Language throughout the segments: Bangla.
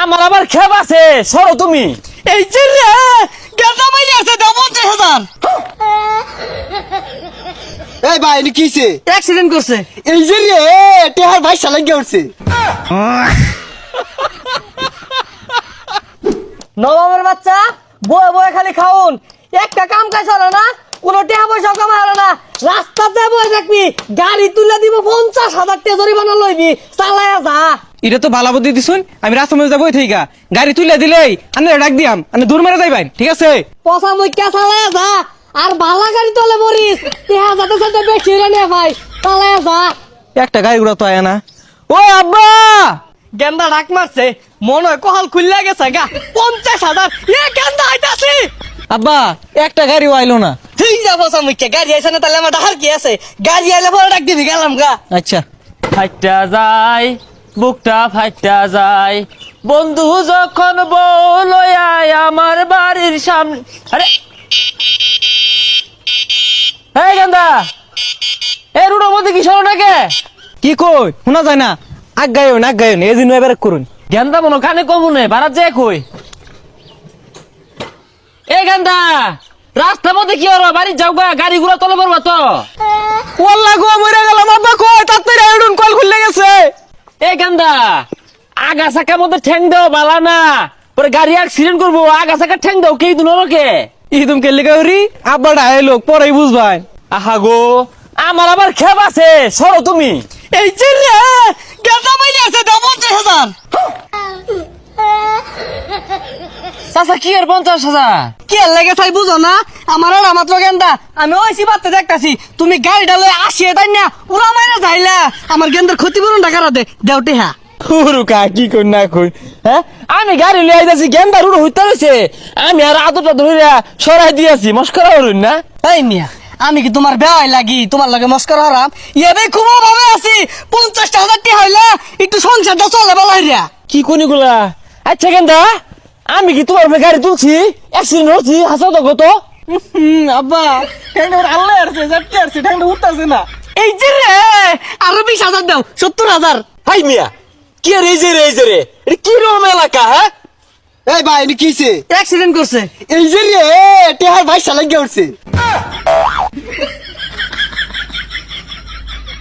আমার আবার খেপ আছে, সরো তুমি। এই যে রে গেন্দা মাইরে আছে দাও 50,000। এই ভাই এনে কিছে? অ্যাক্সিডেন্ট করছে। এই যে রে টেহার ভাই সালাঙ্গে উঠছে। নবাবের বাচ্চা বয়ে বয়ে খালি খাউন, একটা কাম কাজ হলো না, কোনো টাকা পয়সা কামাই হলো না। রাস্তাতে বয়ে থাকবি, গাড়ি তুলে দিব 50,000 টাকা জরিমানা লইবি, চালায়া যা। এটা তো ভালো বুদ্ধি দিছুন। আমি রাস্তা মধ্যে যাবো ঠিক গাড়ি তুলে দিলেই আমি ডাক দিয়াম, আমি দূর মেরে যাইবেন, ঠিক আছে? পচা মুখ্যা চালায়া যা, আর ভালা গাড়ি তোলে মরিস, টাকা যাতে যাতে বেশি রে নে ভাই, চালায়া যা। একটা গাড়ি গুড়া তো আয় না। ও আব্বা, গেন্দা ডাক মারছে, মনে হয় কহাল খুললে গেছে গা। 50,000 গেন্দা আইতাছি। আব্বা একটা গাড়িও আইলো না। ঠিক যা পচা মুখ্যা, গাড়ি আইসা না তাহলে আমার ডাকার কি আছে? গাড়ি আইলে পরে ডাক দিবি, গেলাম গা। আচ্ছা ফাইটা যায়, বুকটা ফাইটা যায়, বন্ধু যখন বউ লইয়ায় আমার বাড়ির সামনে। আরে এই গেন্দা, এই রুডোর মধ্যে কি সরো নাকি? কি কই শোনা যায় না? আগায়ন এই দিন এবার করুন। গেন্দা মনো কানে কমুনে বারাত যায় কই? এই গেন্দা, রাস্তার মধ্যে কি হলো? বাড়ি যাও গা, গাড়িগুলো তলে পড়বা তো। ওয়াল্লাহ গো মরে গেলাম আব্বা, কই তাড়াতাড়ি আইডন কল খুললে গেছে। এই গেন্দা, আগা চাকার মধ্যে ঠ্যাং দেও বালা না, পরে গাড়ি অ্যাক্সিডেন্ট করবো। আগা চাকা ঠ্যাং দেও কে দিন কে? ইদুম কে লেগে হরি আব্বা ডাই লোক পরেই বুঝবাই। আহা গো, আমার আবার খেপ আছে, সরো তুমি। এই যে রে গেন্দা মাইরে আছে দাও 50,000। চাচা কি আর 50,000? কি আর লাগে তাই বুঝো না? আমার আর মাত্র গেন্দা, আমি ওইসি বাড়তে দেখতাছি, তুমি গাড়িটা লয়ে আসিয়ে তাই না উড়া মাইরা যাইলা, আমার গেন্দার ক্ষতিপূরণ টাকা দে দেও টেহা। হুরুকা কি কই না কই, হ্যাঁ? আমি গাড়ি লই আইতাছি, গেন্দা রুড়ো হইতে রইছে, আমি আর আদরটা ধইরা সরাই দিয়েছি। মস্করা হরুন না? এই মিয়া, আমি কি তোমার বেয়াই লাগি তোমার লগে মস্করা হারাম? ইয়ে খুব ভাবে আছি, 50,000 টাকা হইলা একটু সংসারটা চলে বলা হইরা। কি কোনিগুলা? আচ্ছা গেন্দা, আমি কি তোমার উপরে গাড়ি তুলছি? অ্যাক্সিডেন্ট হচ্ছি, হাসাও তো গত। আব্বা ঠ্যাংটা আল্লাহ আসছে, যাচ্ছে আসছে, ঠ্যাংটা উঠতাছে না। এই যে রে আরো 20,000 দাও, 70,000। হাই মিয়া, কি আর এই যে রে এটা কি রকম এলাকা? হ্যাঁ, এই ভাই এনে কিছে? অ্যাক্সিডেন্ট করছে। এই যে রে টেহার ভাই সালাঙ্গে উঠছে।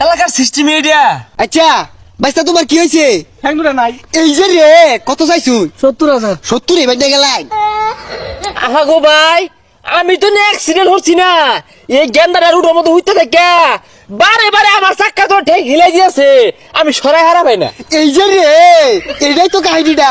এলাকার সিস্টেম এটা। আচ্ছা ভাইস্তা তোমার কি হয়েছে? ঠ্যাংটা নাই। এই যে রে কত চাইছু? 70,000। 70 এবার গেলাই। আহা গো ভাই, আমি তো অ্যাক্সিডেন্ট হচ্ছি না, এই গেন্দাটা রুডোর মধ্যে হইতে থাকে বারে বারে আমার চাক্কা তো ঠেক হিলাই দিয়েছে, আমি সরাই হারা পাই না। এই যে রে এটাই তো কাহিনীটা।